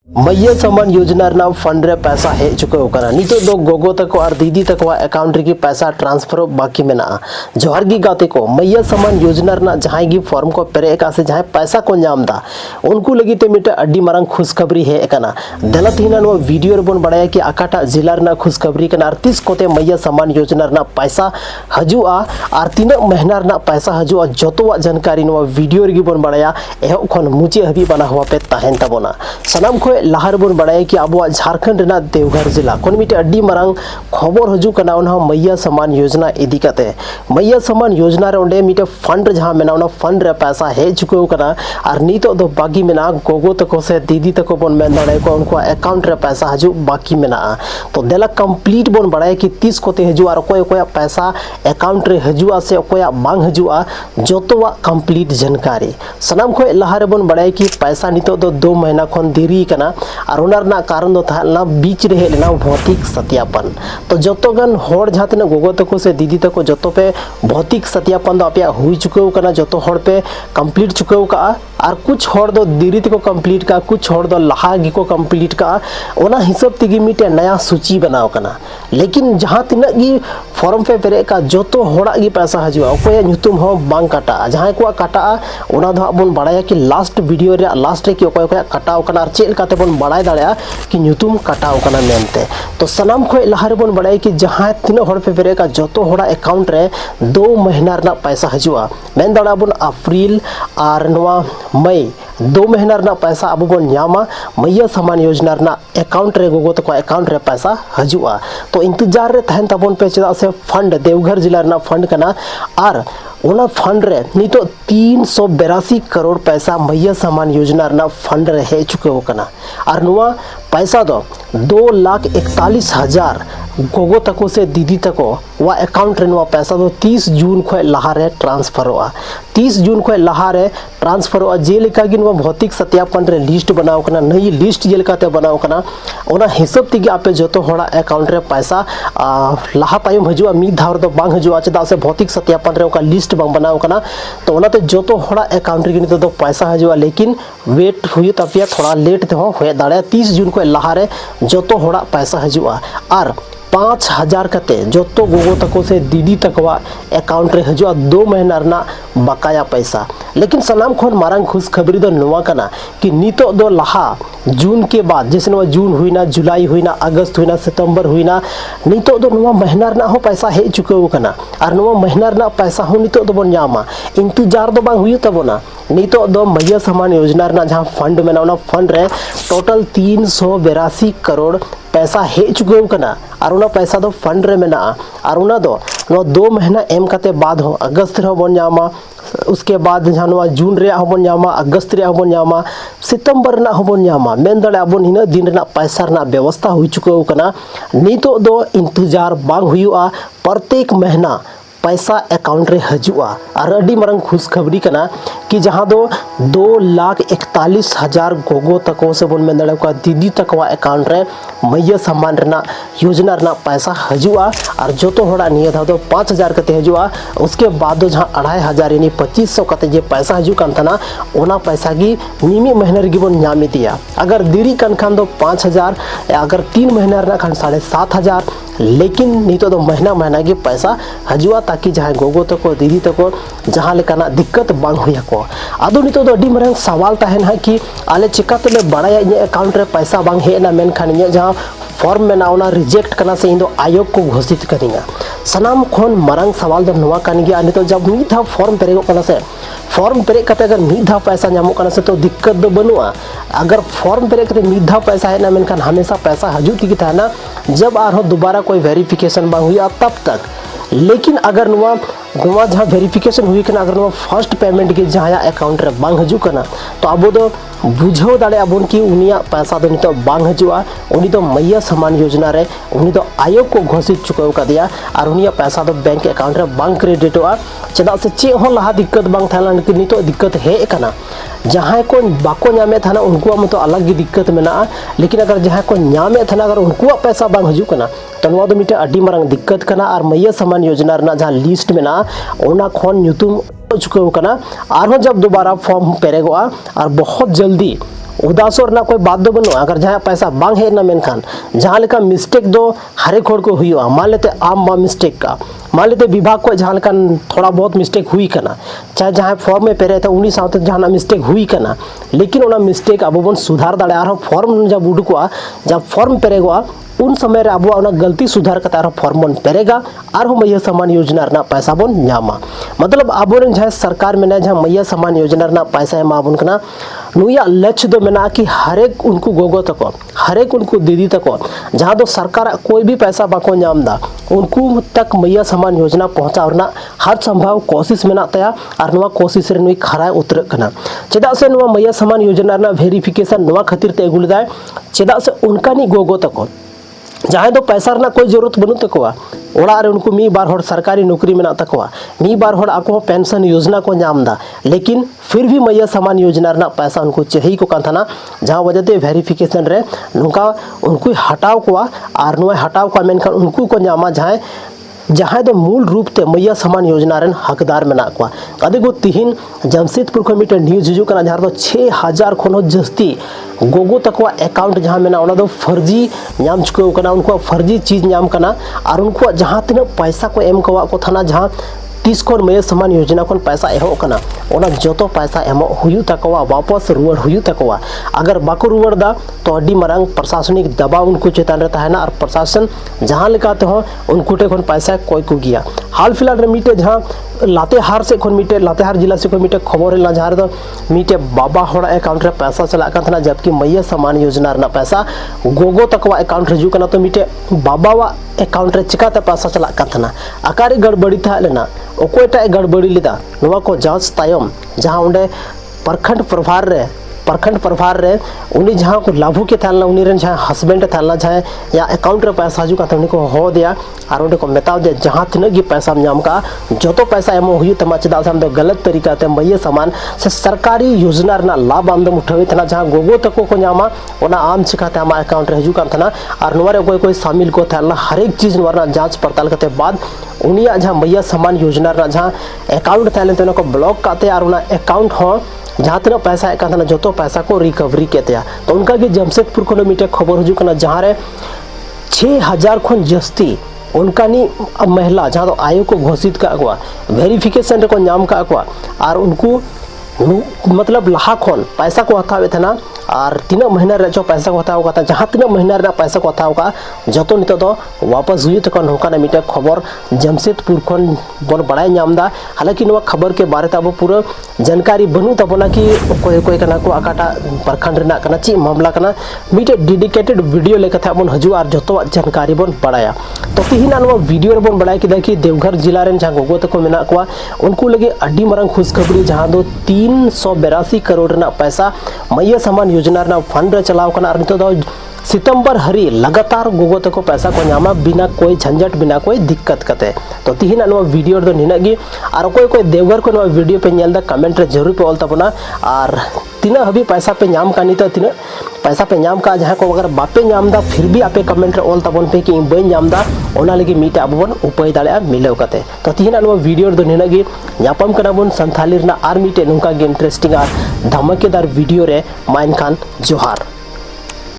मैया सम्मान योजना रना फंड रे पैसा हेज चुके होकना नितो दो गोगो तको और दीदी तको अकाउंट रे पैसा ट्रांसफर बाकी मेना जोहार गी गाते को मैया सम्मान योजना रना जहां गी फॉर्म को पेरे का से जहां पैसा को नामदा उनको लगी ते मिटे अड्डी मारंग खुशखबरी है एकना दलत हिना नो वीडियो रे बोन बड़ाया कि आकाटा जिला रना खुशखबरी कना 38 कोते मैया सम्मान योजना रना पैसा हजुआ और तीन महीना रना पैसा हजुआ जतोवा जानकारी नो वीडियो रे बोन बड़ाया एहो खन मुचे हबी बना हुआ पे ताहेन तबोना सनम खो लहार बोन बड़ाया कि अब झारखंड रेना देवघर जिला कोन मिटे अड्डी मारंग खबर हजू कना उन मैया सम्मान योजना इदी कते मैया सम्मान योजना रे ओंडे मिटे फंड जहां मेना उन फंड रे पैसा हे चुको कना और नीतो दो बाकी मेना गोगो तको से दीदी तको बोन मेन दड़े को उनको अकाउंट रे पैसा हजू बाकी मेना तो देला कंप्लीट बोन बड़ाया कि 30 कोते हजू और कोय कोय पैसा अकाउंट रे हजूआ से कोय बांग हजूआ जतोवा कंप्लीट जानकारी सनम खो लहार बोन बड़ाया कि पैसा नीतो दो 2 महीना खन देरी कना और उनारना कारण दो थाना बीच रे हेलना भौतिक सत्यापन तो जतो गन होड़ जहां तना गोगो तको से दीदी तको जतो पे भौतिक सत्यापन दो अपया हुई चुके कना जतो होड़ पे कंप्लीट चुके का और कुछ होड़ दो देरी तको कंप्लीट का कुछ होड़ दो लहा गी को कंप्लीट का ओना हिसाब तिगी मिटे नया सूची बनाओ कना लेकिन जहां तिना गी फॉर्म पे पेरे का जतो होड़ा गी पैसा हजुआ कोय नुतुम हो बांग काटा जहां को काटा ओना दो बन बड़ाया कि लास्ट वीडियो रे लास्ट रे कि कोय कोय काटाओ कना और चेल काते बन बड़ाय दाड़या कि नुतुम काटाओ कना मेनते तो सनाम खो लहार बन बड़ाय कि जहां तीन होड़ पे पेरे का जतो होड़ा अकाउंट रे 2 महीना रना पैसा हजुआ मेन दाड़ा बन अप्रैल और नवा मई 2 महीना रना पैसा अब बन न्यामा मैया सम्मान योजना रना अकाउंट रे गोगो तको अकाउंट रे पैसा हजुआ तो इंतजार रे तहन तबन पे चदा से फंड देवघर जिला रना फंड कना और ओना फंड रे नीतो 382 करोड़ पैसा मैया सम्मान योजना रना फंड रे हे चुके हो कना और नुआ पैसा दो 2,41,000 गोगो तको से दीदी तको वा अकाउंट रे नुआ पैसा दो 30 जून खो लहारे ट्रांसफर हुआ 30 जून खो लहारे ट्रांसफर हुआ जे लेका गिन वा भौतिक सत्यापन रे लिस्ट बनाओ कना नई लिस्ट जे लेका ते बनाओ कना ओना हिसाब तिगे आपे जतो होड़ा अकाउंट रे पैसा लहा तायम हजुआ मी धार दो बांग हजुआ चदा से भौतिक सत्यापन रे का लिस्ट बांग बनाओ कना तो ओनाते जतो होड़ा अकाउंट रे गिन तो पैसा हजुआ लेकिन वेट हुई तपिया थोड़ा लेट ते हो दाड़े 30 जून को लहारे जतो होड़ा पैसा हजुआ और 5,000 कते जतो गोगो तको से दीदी तकवा अकाउंट रे हजुआ 2 महीना रना बकाया पैसा लेकिन सलाम खोन मारंग खुश खबरी दो नवा कना कि नीतो दो लहा जून के बाद जैसे नवा जून हुई ना जुलाई हुई ना अगस्त हुई ना सितंबर हुई ना नीतो दो नवा महीना रना हो पैसा हे चुके हो कना और नवा महीना रना पैसा हो नीतो दो बन जामा इंतजार दो बांग हुई तबोना नीतो दो मैया सम्मान योजना रना जहां फंड में ना फंड रे टोटल 382 करोड़ पैसा हे चुके कना और उना पैसा दो फंड रे मेना और उना दो 2 महीना एम कते बाद हो अगस्त रे बन जामा उसके बाद जहां जून रे बन जामा अगस्त रे बन जामा सितंबर ना बन जामा मेन दड़े अब हिना दिन रे पैसा रे व्यवस्था हुई चुके कना नीतो दो इंतजार बांग हुआ प्रत्येक महीना पैसा अकाउंट रे हजुआ और अड्डी मरंग खुशखबरी कना कि जहां दो 2,41,000 गोगो तको से बोल में दड़े का दीदी तकवा अकाउंट रे मैया सम्मान रना योजना रना पैसा हजुआ और जो तो होड़ा नियत था तो 5,000 कते हजुआ उसके बाद जहां 2,500 यानी 2,500 कते जे पैसा हजु कान तना ओना पैसा की मिमी महीना रे गिबन न्यामी दिया अगर देरी कन खान दो 5,000 अगर 3 महीना रना खान 7,500 लेकिन नहीं तो महीना महीना के पैसा हजुआ ताकि जहां गोगो तको दीदी तको जहां लेकाना दिक्कत बांग हुई को आदो नितो दो अड्डी मरंग सवाल तहन है कि आले चिकाते ले बड़ाया इन अकाउंट रे पैसा बांग हेना मेन खान इन जहां फॉर्म में ना रिजेक्ट करना से इन आयोग को घोषित करेंगे सनाम खोन मरंग सवाल दो नवा कान गया नितो जब मी था फॉर्म पेरेगो कना से फॉर्म पेरे कते अगर मी धा पैसा नामो कना से तो दिक्कत दो बनुआ अगर फॉर्म पेरे कते मी धा पैसा है ना मेन खान हमेशा पैसा हजु तिगी था ना जब आरो दोबारा कोई वेरिफिकेशन बांग हुई तब तक लेकिन अगर नुआ जहाँ वेरिफिकेशन हुई कना अगर नुआ फर्स्ट पेमेंट के जहाँ अकाउंट रे बांग हजु कना तो अब दो बुझो दाड़े अबन कि उनिया पैसा दो नितो बांग हजुआ उनी तो मैया सम्मान योजना रे उनी तो आयोग को घोषित चुकाव का दिया और उनिया पैसा दो बैंक अकाउंट रे बांग क्रेडिट हुआ चदा से चे हो लहा दिक्कत बांग थाला कि नितो दिक्कत है कना जहां को बाको नामे थाना उनको मत अलग ही दिक्कत मेना लेकिन अगर जहां को नामे थाना अगर उनको पैसा बांग हजु कना तो नवा दो मिटे अड्डी मरंग दिक्कत कना और मैया सम्मान योजना रना जहां लिस्ट में ना ओना खोन न्यूतुम चुके कना और जब दोबारा फॉर्म पेरेगोआ और बहुत जल्दी उदासों रना कोई बात दो बनो अगर जहाँ पैसा बांग है ना मेनखान जहाँ लेका मिस्टेक दो हरेक होड़ को हुई मान लेते आम बा मिस्टेक का मान लेते विभाग को जहाँ लेका थोड़ा बहुत मिस्टेक हुई करना चाहे जहाँ फॉर्म में पेरे थे उन्हीं साथ जहाँ मिस्टेक हुई करना लेकिन उना मिस्टेक अब बन सुधार दाड़े और फॉर्म जब उडुकोआ जब फॉर्म पेरेगोआ उन समय रे अब गलती सुधार करते फॉर्म बन पेरेगा और मैया सम्मान योजना रना पैसा बन नामा मतलब अब जहाँ सरकार में जहाँ मैया सम्मान योजना रना पैसा एमाबन कना नुया लक्ष्य दो मेना कि हरेक उनको गोगो तको हरेक उनको दीदी तको जहाँ दो सरकार कोई भी पैसा बाको नामदा उनको तक मैया सम्मान योजना पहुँचावना हर संभव कोशिश मेना तया और नुआ कोशिश रे नुई खरा उतर कना चेदा से नुआ मैया सम्मान योजना रना वेरिफिकेशन नुआ खातिर ते अगुल दाय चेदा से उनका नी गोगो तको जहाँ दो पैसा रना कोई जरूरत बनू तकवा ओड़ा रे उनको मी बार होड़ सरकारी नौकरी में तकवा मी बार होड़ आको पेंशन योजना को नामदा लेकिन फिर भी मैया सम्मान योजना रना पैसा उनको चाहिए को कांथना जहाँ वजह ते वेरिफिकेशन रे उनका उनको हटाव को और नुआ हटाव को मेनखान उनको को नामा जहाँ दो मूल रूप ते मैया सम्मान योजना रेन हकदार में नाकवा अदे गो तिहिन जमशेदपुर को मिटे न्यूज हिजू कना जहाँ दो 6000 खन जस्ती गोगो तकवा अकाउंट जहाँ में ना फर्जी नाम चुके कना उनको फर्जी चीज नाम कना और उनको जहाँ तीन पैसा को एम कवा को थाना जहाँ 30 खन मैया सम्मान योजना खन पैसा एहो कना ओना जोतो पैसा एमो हुयु तकवा वापस रुवाड़ हुयु तकवा अगर बाको रुवाड़ दा तो अड्डी मरांग प्रशासनिक दबाव उनको चेतान रहता है ना और प्रशासन जहाँ लेकाते हो उनको टेखन पैसा कोई को गया हाल फिलहाल रे मीटे जहाँ लातेहार से खन मीटे लातेहार जिला से कोई मीटे खबर है जहाँ दो मीटे बाबा होड़ा अकाउंट रे पैसा चला था जबकि मैया सम्मान योजना रना पैसा गोगो तकवा अकाउंट हिजू कना तो मीटे बाबा अकाउंट रे चिकाते पैसा चला था अकारे गड़बड़ी था लेना ओकोटा गड़बड़ी लेदा नुआ को जांच तायम जहाँ उन्हें प्रखंड प्रभार रे उन्हीं जहाँ को लाभू के थालना उन्हीं रन जहाँ हस्बैंड थालना जहाँ या अकाउंट रे पैसा हजू का उन्हीं को हो दिया और उन्हें को बताओ दिया जहाँ तीन गी पैसा नाम का जो तो पैसा एमो हुई तमा चेदा से हम दो गलत तरीका ते मैया सम्मान से सरकारी योजना रना लाभ आमदम उठावे तना जहाँ गोगो तको को नामा ओना आम चिकाते हमारा अकाउंट रे हजू का थाना और नुआरे कोई शामिल को थालना हर एक चीज नुआरना जांच पड़ताल करते बाद उनिया जहाँ मैया सम्मान योजना रना जहाँ अकाउंट थाले तो को ब्लॉक करते और उना अकाउंट हो जहाँ तीन पैसा है जो तो पैसा को रिकवरी कहते तो उनका कि जमशेदपुर को मीटे खबर हजू कना जहाँ रे 6000 खन जस्ती उनका नी महिला जहाँ तो आयोग को घोषित का वेरिफिकेशन को नाम का और उनको मतलब लहा खन पैसा को हतावे थे और 3 महीना रे जो पैसा को हताव का जहाँ 3 महीना रे पैसा को हताव का जो तो नितो तो वापस हुई तो नौका मीटे खबर जमशेदपुर खन बन बड़ा नामदा हालांकि नुआ खबर के बारे अब पूरा जानकारी बनू तबना कि कोई कोई कना को आकाटा प्रखंड रेना कना ची मामला कना मीटे डेडिकेटेड वीडियो लेकर बन हजू और जो जानकारी बन बड़ाया तो तिहिना नुआ वीडियो रे बन बड़ा कि कि देवघर जिला रेन जहाँ गोगो तक मेना को उनको लगे अड्डी मरंग खुशखबरी जहाँ दो 382 करोड़ रेना पैसा मैया सम्मान योजना रना फंड रे चलाव कना और नितो दो सितंबर हरी लगातार गोगो तको पैसा को नामा बिना कोई झंझट बिना कोई दिक्कत कते तो तिहिना नुआ वीडियो दो निनागी और कोई देवघर को नुआ वीडियो पे नेल दा कमेंट रे जरूर पे ऑल तबना और तीना हबी पैसा पे नाम का तो तीना पैसा पे नाम का जहाँ को अगर बापे नाम दा फिर भी आपे कमेंट रे ऑल तबन पे कि बई नाम दा ओना लगी मीटे अब बन उपाय दाड़े मिलाव कते तो तिहिना नुआ वीडियो दो निनागी नापम कना बन संथाली रना आर मीटे नुका गे इंटरेस्टिंग और धमाकेदार वीडियो रे माइन खान जोहार।